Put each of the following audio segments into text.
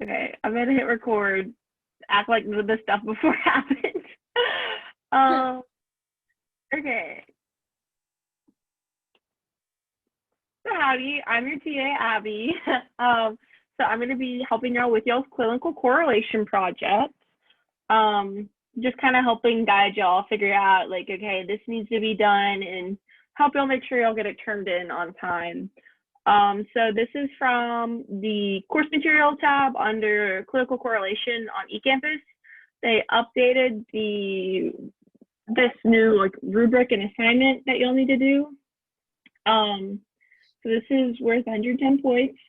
Okay, I'm gonna hit record. Act like the stuff before happened. um. Okay. So howdy, I'm your TA Abby. So I'm gonna be helping y'all with y'all's clinical correlation project. Just kind of helping guide y'all figure out like, okay, this needs to be done and help y'all make sure y'all get it turned in on time. So this is from the course material tab under clinical correlation on eCampus. They updated this new like rubric and assignment that you'll need to do. So this is worth 110 points.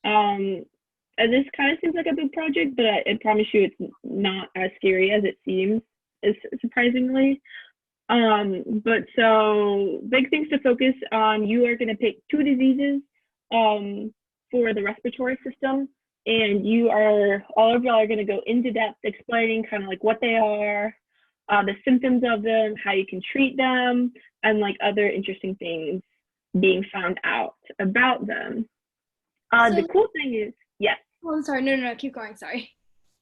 And this kind of seems like a big project, but I promise you it's not as scary as it seems, surprisingly. But so big things to focus on. You are going to pick 2 diseases for the respiratory system, and all of y'all are going to go into depth explaining kind of like what they are, the symptoms of them, how you can treat them, and like other interesting things being found out about them. The cool thing is, yes. Oh, I'm sorry. No, keep going. Sorry.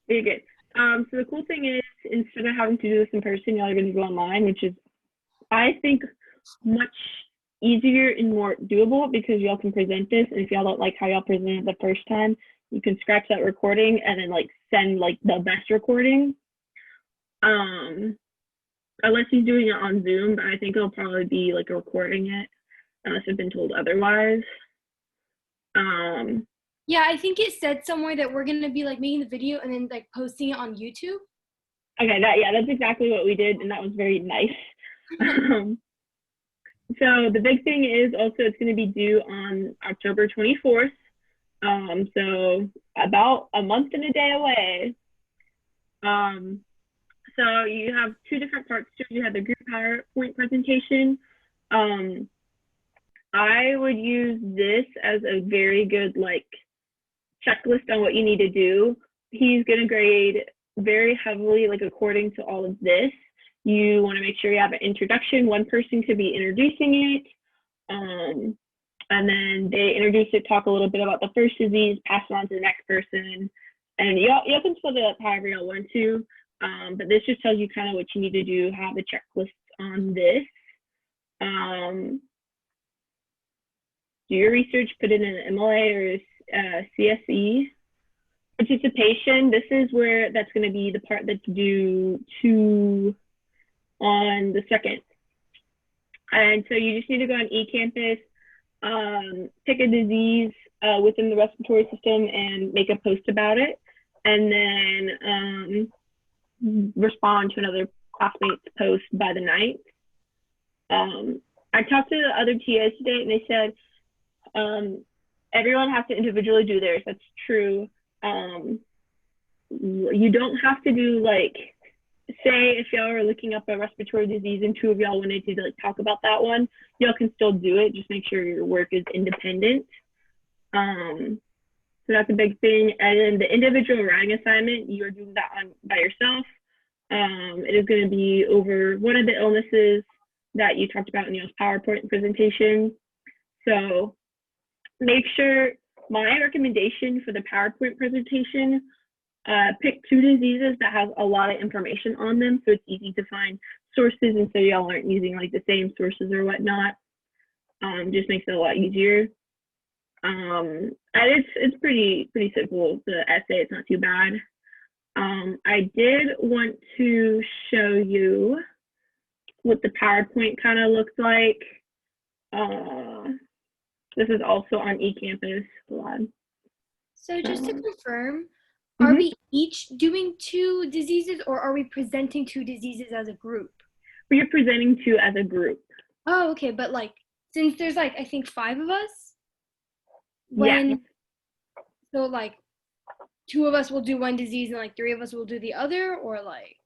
Very good. So the cool thing is, instead of having to do this in person, y'all are going to go online, which is, I think, much easier and more doable because y'all can present this. And if y'all don't like how y'all presented the first time, you can scratch that recording and then like send like the best recording. Unless he's doing it on Zoom, but I think it'll probably be like recording it, unless I've been told otherwise. Yeah, I think it said somewhere that we're gonna be like making the video and then like posting it on YouTube. Okay, that's exactly what we did, and that was very nice. So the big thing is also it's going to be due on October 24th. So about a month and a day away. So you have 2 different parts to it. You have the group PowerPoint presentation. I would use this as a very good like checklist on what you need to do. He's going to grade very heavily like according to all of this. You want to make sure you have an introduction. One person could be introducing it. And then they introduce it, talk a little bit about the first disease, pass it on to the next person. And y'all can split it up however y'all want to. But this just tells you kind of what you need to do, have the checklist on this. Do your research, put it in an MLA or CSE. Participation, this is where that's going to be the part that's due to on the 2nd. And so you just need to go on eCampus, pick a disease within the respiratory system and make a post about it, and then respond to another classmate's post by the 9th. I talked to the other TAs today, and they said everyone has to individually do theirs. That's true. You don't have to do like, say if y'all are looking up a respiratory disease and 2 of y'all wanted to like talk about that one, y'all can still do it. Just make sure your work is independent. So that's a big thing. And then the individual writing assignment, you're doing that by yourself. It is going to be over one of the illnesses that you talked about in your PowerPoint presentation. So make sure, my recommendation for the PowerPoint presentation, pick 2 diseases that have a lot of information on them, so it's easy to find sources, and so y'all aren't using like the same sources or whatnot. Just makes it a lot easier. And it's pretty simple. The essay, it's not too bad. I did want to show you what the PowerPoint kind of looks like. This is also on eCampus. So just to confirm, are we each doing 2 diseases, or are we presenting 2 diseases as a group? We are presenting 2 as a group. Oh, okay. But like, since there's like, I think 5 of us, so like 2 of us will do one disease and like 3 of us will do the other, or like?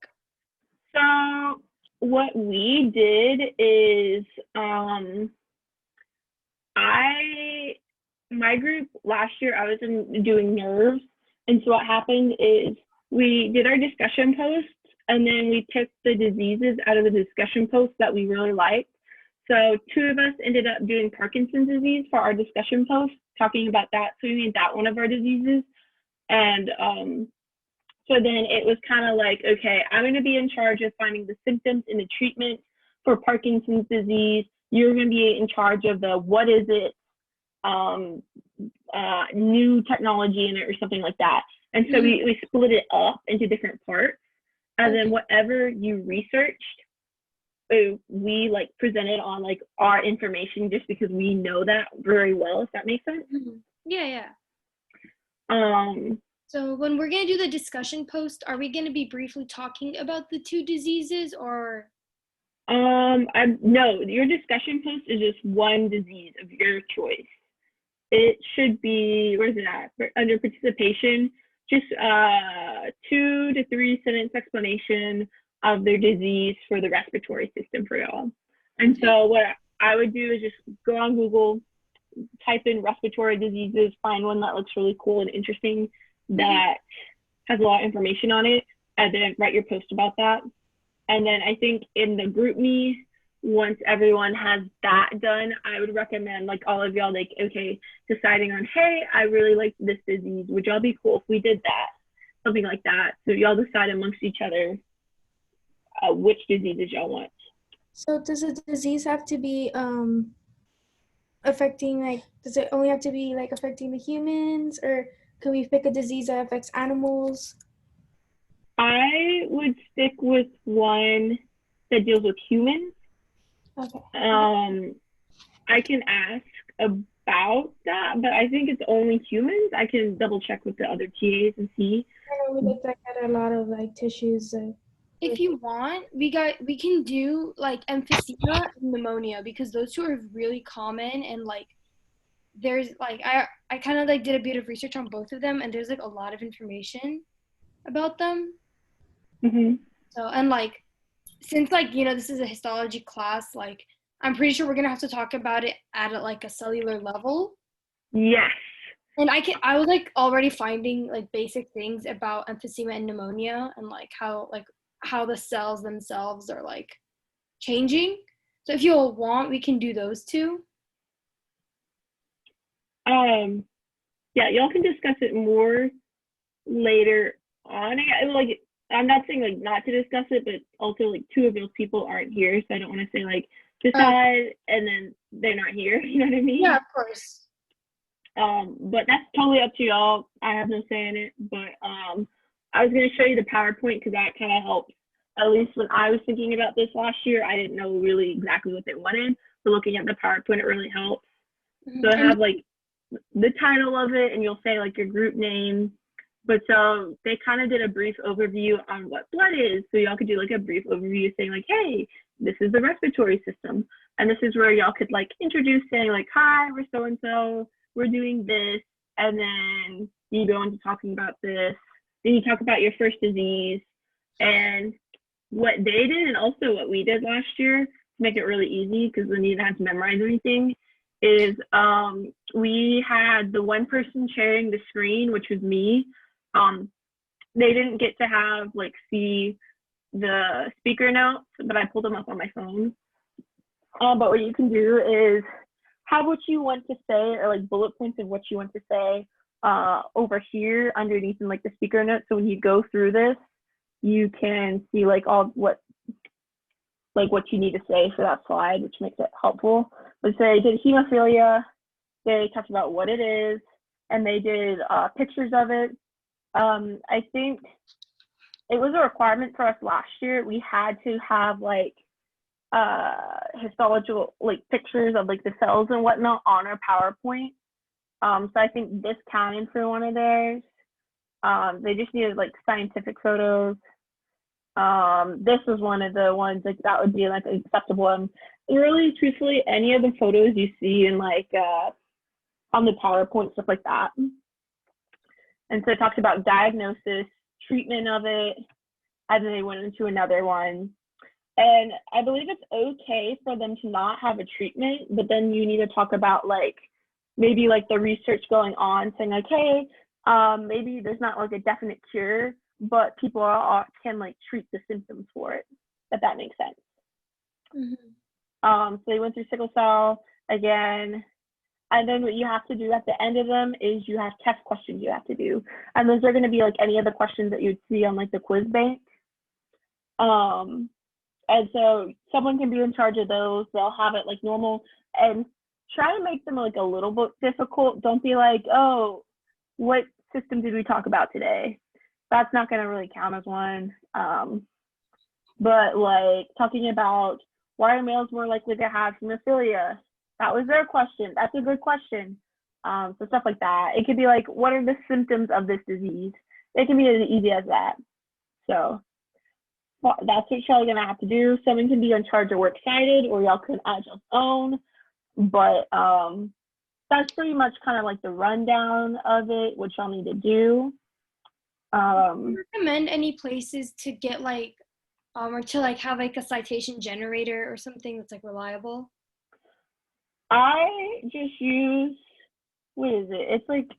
So what we did is, my group last year, I was doing nerves. And so what happened is we did our discussion posts, and then we took the diseases out of the discussion posts that we really liked. So 2 of us ended up doing Parkinson's disease for our discussion post, talking about that. So we made that one of our diseases. And so then it was kind of like, okay, I'm going to be in charge of finding the symptoms and the treatment for Parkinson's disease. You're going to be in charge of the what is it, new technology in it or something like that. And so we split it up into different parts. And then whatever you researched, we like presented on like our information just because we know that very well, if that makes sense. Yeah. Um, So when we're going to do the discussion post, are we going to be briefly talking about the two diseases or? No, your discussion post is just one disease of your choice. It should be, where's it at? Under participation, just 2 to 3 sentence explanation of their disease for the respiratory system for y'all. And so what I would do is just go on Google, type in respiratory diseases, find one that looks really cool and interesting that has a lot of information on it, and then write your post about that. And then I think in the GroupMe, once everyone has that done, I would recommend like all of y'all like, okay, deciding on, hey, I really like this disease. Would y'all be cool if we did that? Something like that. So y'all decide amongst each other which diseases y'all want. So does a disease have to be affecting, like, does it only have to be like affecting the humans, or can we pick a disease that affects animals? I would stick with one that deals with humans. Okay. I can ask about that, but I think it's only humans. I can double check with the other TAs and see. I know we looked at a lot of like tissues. If you want, we can do like emphysema and pneumonia because those two are really common, and like there's like I kind of like did a bit of research on both of them, and there's like a lot of information about them. So, and like since like this is a histology class, like I'm pretty sure we're gonna have to talk about it at like a cellular level. Yes. And I was like already finding like basic things about emphysema and pneumonia and like how the cells themselves are like changing. So if you all want, we can do those two. Yeah, y'all can discuss it more later on. Like I'm not saying like not to discuss it, but also like 2 of those people aren't here, so I don't want to say like decide and then they're not here. You know what I mean? Yeah, of course. But that's totally up to y'all. I have no say in it. But I was gonna show you the PowerPoint because that kind of helps. At least when I was thinking about this last year, I didn't know really exactly what they wanted. So looking at the PowerPoint, it really helps. So I have like the title of it, and you'll say like your group name. But so they kind of did a brief overview on what blood is. So y'all could do like a brief overview saying like, hey, this is the respiratory system. And this is where y'all could like introduce saying like, hi, we're so-and-so, we're doing this. And then you go into talking about this. Then you talk about your first disease and what they did, and also what we did last year to make it really easy because we didn't have to memorize anything, is we had the one person sharing the screen, which was me. They didn't get to have like see the speaker notes, but I pulled them up on my phone. But what you can do is have what you want to say, or like bullet points of what you want to say over here underneath in like the speaker notes. So when you go through this, you can see like all what you need to say for that slide, which makes it helpful. But say they did hemophilia, they talked about what it is, and they did pictures of it. I think it was a requirement for us last year. We had to have like histological like pictures of like the cells and whatnot on our PowerPoint. So I think this counted for one of theirs. They just needed like scientific photos. This was one of the ones like that would be like acceptable. And really, truthfully, any of the photos you see in like on the PowerPoint, stuff like that. And so it talks about diagnosis, treatment of it, and then they went into another one. And I believe it's okay for them to not have a treatment, but then you need to talk about like maybe like the research going on, saying like, hey, maybe there's not like a definite cure, but people can like treat the symptoms for it, if that makes sense. So they went through sickle cell again. And then what you have to do at the end of them is you have test questions you have to do. And those are going to be like any of the questions that you'd see on like the quiz bank. And so someone can be in charge of those. They'll have it like normal and try to make them like a little bit difficult. Don't be like, oh, what system did we talk about today? That's not going to really count as one. But like talking about why are males more likely to have hemophilia? That was their question. That's a good question. So stuff like that. It could be like, what are the symptoms of this disease? It can be as easy as that. So well, that's what y'all are gonna have to do. Someone can be in charge of works cited, or y'all can add y'all's own. But that's pretty much kind of like the rundown of it, what y'all need to do. Do you recommend any places to get like, or to like have like a citation generator or something that's like reliable? I just use, what is it? It's like,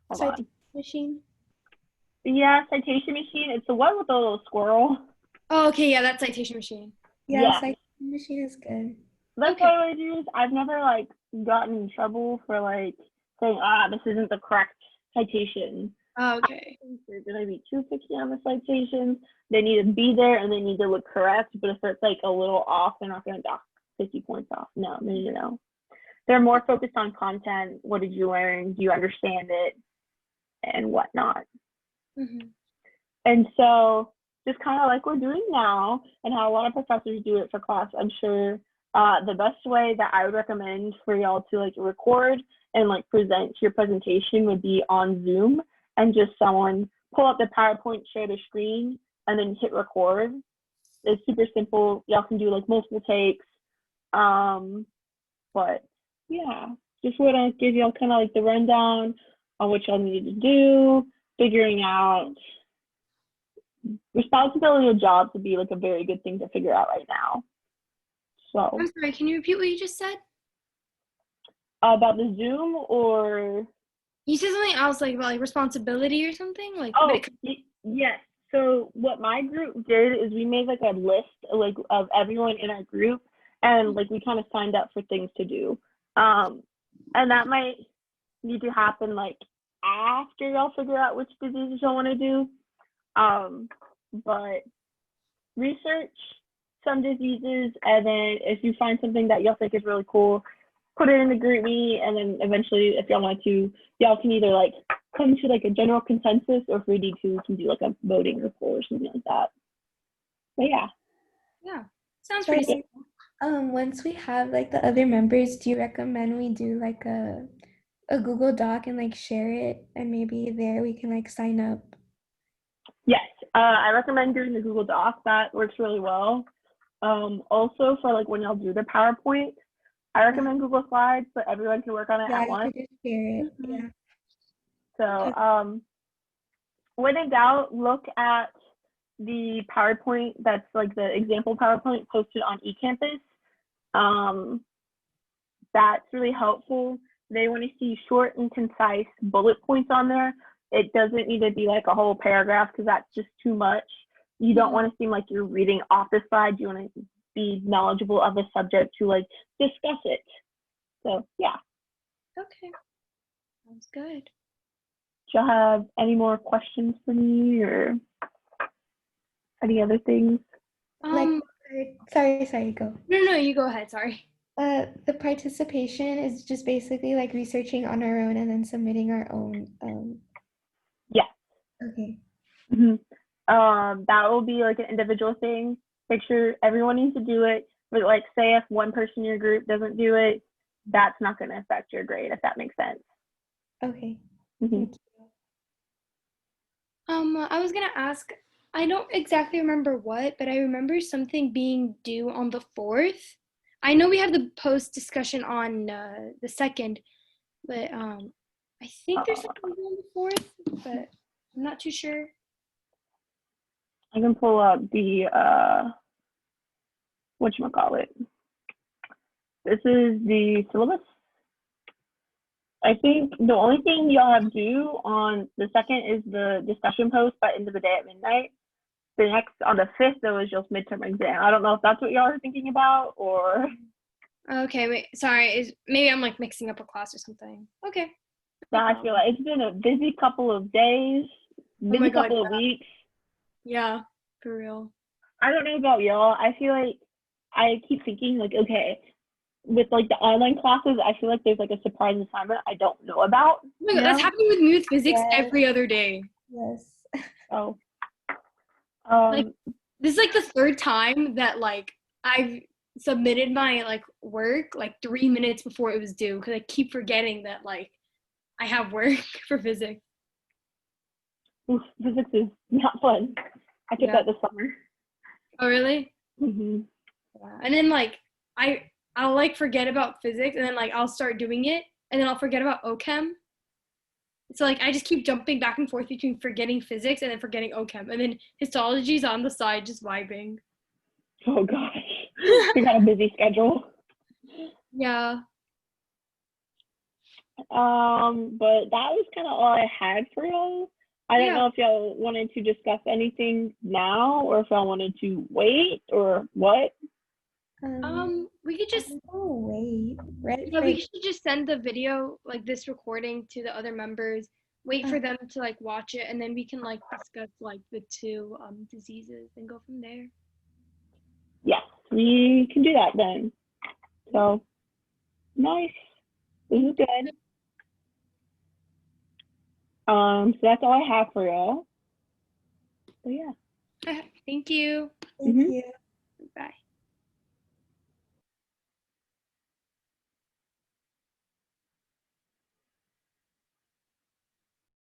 hold on. Citation machine. Yeah, citation machine. It's the one with the little squirrel. Oh, okay, yeah, that citation machine. Yeah, Yeah. citation machine is good. That's Okay. what I would use. I've never like gotten in trouble for like saying, this isn't the correct citation. Oh, okay. They're gonna be too picky on the citations. They need to be there and they need to look correct. But if it's like a little off, they're not gonna dock 50 points off. No. They're more focused on content. What did you learn? Do you understand it? And whatnot. Mm-hmm. And so just kind of like we're doing now and how a lot of professors do it for class, I'm sure the best way that I would recommend for y'all to like record and like present your presentation would be on Zoom and just someone pull up the PowerPoint, share the screen, and then hit record. It's super simple. Y'all can do like multiple takes. But yeah, just want to give y'all kind of like the rundown on what y'all needed to do, figuring out responsibility of jobs would be like a very good thing to figure out right now. So I'm sorry, can you repeat what you just said? about the Zoom or You said something else like about like responsibility or something? Like yes. So what my group did is we made like a list like of everyone in our group and like we kind of signed up for things to do. And that might need to happen like after y'all figure out which diseases y'all want to do. But research some diseases, and then if you find something that y'all think is really cool, put it in the group meet, and then eventually, if y'all want to, y'all can either like come to like a general consensus, or if we need to, we can do like a voting or poll or something like that. But yeah, sounds pretty So, simple. once we have like the other members, do you recommend we do like a Google Doc and like share it, and maybe there we can like sign up? yes, I recommend doing the Google Doc. That works really well. Also for like when y'all do the PowerPoint, I recommend Google Slides so everyone can work on it Yeah, at you once. could just share it. Mhm. Yeah. So when in doubt, look at the PowerPoint that's like the example PowerPoint posted on eCampus. That's really helpful. They want to see short and concise bullet points on there. It doesn't need to be like a whole paragraph because that's just too much. You don't want to seem like you're reading off the slide. You want to be knowledgeable of the subject to like discuss it. So yeah. Okay, sounds good. Do y'all have any more questions for me or any other things? Sorry, go. No, you go ahead. Sorry. The participation is just basically like researching on our own and then submitting our own. Yeah. Okay. Mm-hmm. That will be like an individual thing. Make sure everyone needs to do it. But like, say if one person in your group doesn't do it, that's not going to affect your grade, if that makes sense. Okay. Mm-hmm. Thank you. I was gonna ask. I don't exactly remember what, but I remember something being due on the 4th. I know we had the post discussion on the 2nd, but I think there's something due on the 4th, but I'm not too sure. I can pull up the whatchamacallit. This is the syllabus. I think the only thing y'all have due on the 2nd is the discussion post by end of the day at midnight. The next, on the 5th, though, is just midterm exam. I don't know if that's what y'all are thinking about or. Okay, wait, sorry. Maybe I'm like mixing up a class or something. Okay. So I feel like it's been a busy couple of days, my busy God, couple of weeks. Yeah, for real. I don't know about y'all. I feel like I keep thinking like, okay, with like the online classes, I feel like there's like a surprise assignment I don't know about. Oh my You God, that's know? happening with me with physics Yes. every other day. Yes. Oh. Like, this is like the third time that like I've submitted my like work like 3 minutes before it was due because I keep forgetting that like I have work for physics. oof, physics is not fun. I took Yeah. that this summer. Oh really? Mm-hmm. Yeah. And then like I'll like forget about physics and then like I'll start doing it and then I'll forget about OChem. So like I just keep jumping back and forth between forgetting physics and then forgetting OChem and then histology's on the side just vibing. Oh gosh, we got a busy schedule. Yeah. But that was kind of all I had for y'all. I don't Yeah. know if y'all wanted to discuss anything now or if y'all wanted to wait or what. We could just Oh wait, right? yeah, we should just send the video like this recording to the other members. Wait for them to like watch it, and then we can like discuss like the two diseases and go from there. Yes, we can do that then. So nice. This is good. So that's all I have for y'all. So yeah. Thank you. Thank Mhm. you.